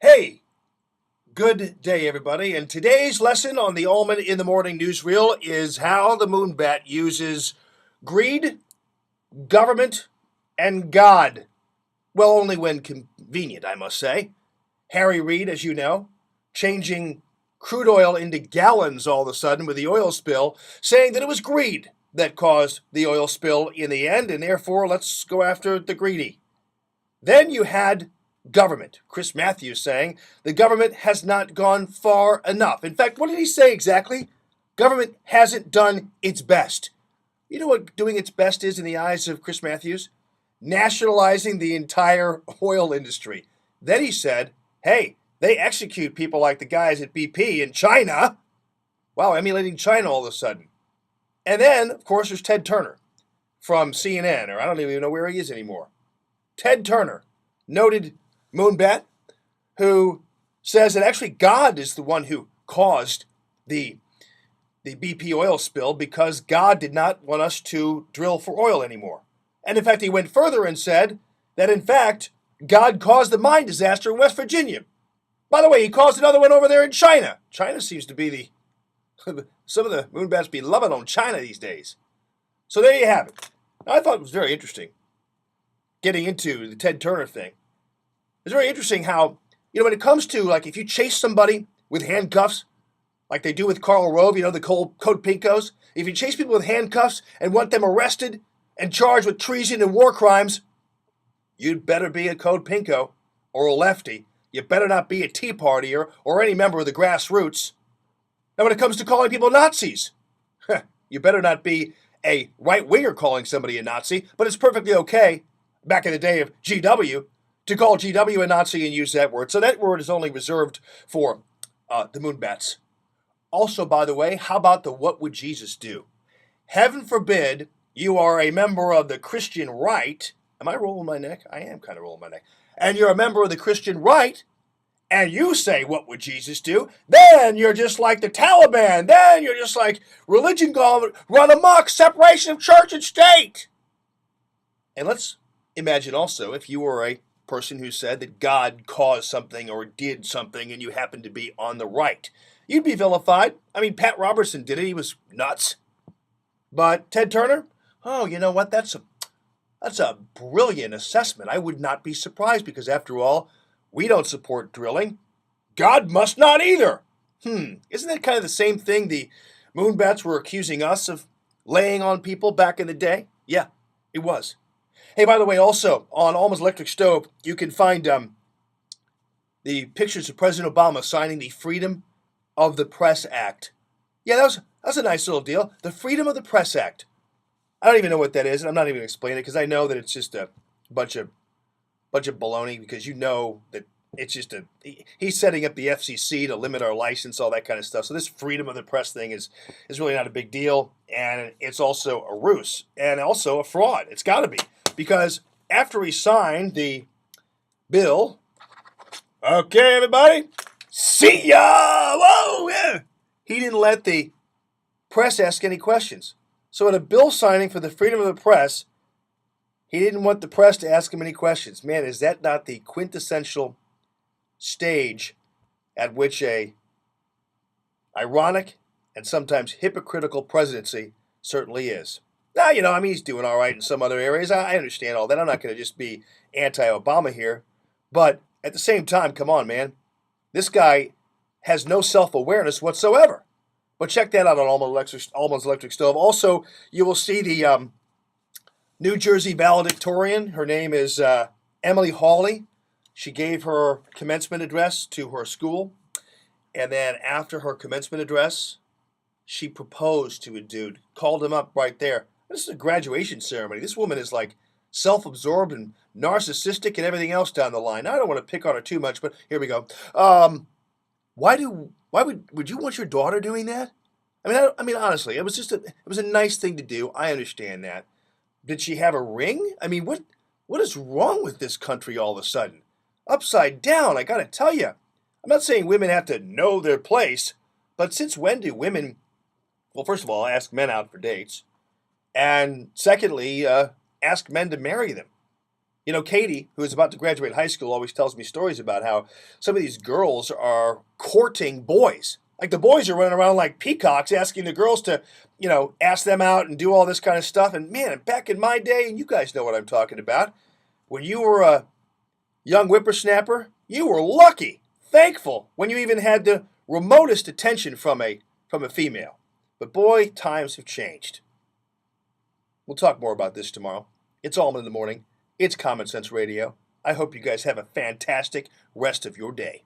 Hey, good day, everybody. And today's lesson on the Allman in the Morning newsreel is how the moonbat uses greed, government, and God. Well, only when convenient, I must say. Harry Reid, as you know, changing crude oil into gallons all of a sudden with the oil spill, saying that it was greed that caused the oil spill in the end, and therefore let's go after the greedy. Then you had government. Chris Matthews saying the government has not gone far enough. In fact, what did he say exactly? Government hasn't done its best. You know what doing its best is in the eyes of Chris Matthews? Nationalizing the entire oil industry. Then he said, hey, they execute people like the guys at BP in China. Wow, emulating China all of a sudden. And then, of course, there's Ted Turner from CNN, or I don't even know where he is anymore. Ted Turner, noted moonbat, who says that actually God is the one who caused the BP oil spill because God did not want us to drill for oil anymore. And in fact, he went further and said that in fact, God caused the mine disaster in West Virginia. By the way, he caused another one over there in China. China seems to be some of the moonbats be loving on China these days. So there you have it. Now, I thought it was very interesting getting into the Ted Turner thing. It's very interesting how, when it comes to, like, if you chase somebody with handcuffs, like they do with Karl Rove, the Code Pinkos, if you chase people with handcuffs and want them arrested and charged with treason and war crimes, you'd better be a Code Pinko or a lefty. You better not be a Tea Partier or any member of the grassroots. Now, when it comes to calling people Nazis, you better not be a right-winger calling somebody a Nazi, but it's perfectly okay, back in the day of GW, to call GW a Nazi and use that word. So that word is only reserved for the moonbats. Also, by the way, how about the what would Jesus do? Heaven forbid you are a member of the Christian right. Am I rolling my neck? I am kind of rolling my neck. And you're a member of the Christian right, and you say, what would Jesus do? Then you're just like the Taliban. Then you're just like religion gone run amok, separation of church and state. And let's imagine also if you were a person who said that God caused something or did something and you happened to be on the right. You'd be vilified. I mean, Pat Robertson did it. He was nuts. But Ted Turner? Oh, you know what? That's a brilliant assessment. I would not be surprised because, after all, we don't support drilling. God must not either. Isn't that kind of the same thing the moonbats were accusing us of laying on people back in the day? Yeah, it was. Hey, by the way, also, on Alma's Electric Stove, you can find the pictures of President Obama signing the Freedom of the Press Act. Yeah, that was a nice little deal. The Freedom of the Press Act. I don't even know what that is, and I'm not even going to explain it because I know that it's just a bunch of baloney because you know that it's just he's setting up the FCC to limit our license, all that kind of stuff. So this freedom of the press thing is really not a big deal, and it's also a ruse and also a fraud. It's got to be because after he signed the bill, okay, everybody, see ya! Whoa, yeah. He didn't let the press ask any questions. So at a bill signing for the freedom of the press, he didn't want the press to ask him any questions. Man, is that not the quintessential stage at which a ironic and sometimes hypocritical presidency certainly is? Now, he's doing all right in some other areas. I understand all that. I'm not going to just be anti-Obama here. But at the same time, come on, man. This guy has no self-awareness whatsoever. But check that out on Alma's Electric Stove. Also, you will see the New Jersey valedictorian. Her name is Emily Hawley. She gave her commencement address to her school. And then after her commencement address, she proposed to a dude, called him up right there. This is a graduation ceremony. This woman is like self-absorbed and narcissistic and everything else down the line. Now, I don't want to pick on her too much, but here we go. Why would you want your daughter doing that? I mean, honestly, it was a nice thing to do. I understand that. Did she have a ring? I mean, what is wrong with this country all of a sudden? Upside down, I gotta tell you. I'm not saying women have to know their place, but since when do women, well, first of all, ask men out for dates, and secondly, ask men to marry them? You know, Katie, who is about to graduate high school, always tells me stories about how some of these girls are courting boys. Like the boys are running around like peacocks asking the girls to, ask them out and do all this kind of stuff. And man, back in my day, and you guys know what I'm talking about, when you were a young whippersnapper, you were lucky, thankful when you even had the remotest attention from a female. But boy, times have changed. We'll talk more about this tomorrow. It's Allman in the Morning. It's Common Sense Radio. I hope you guys have a fantastic rest of your day.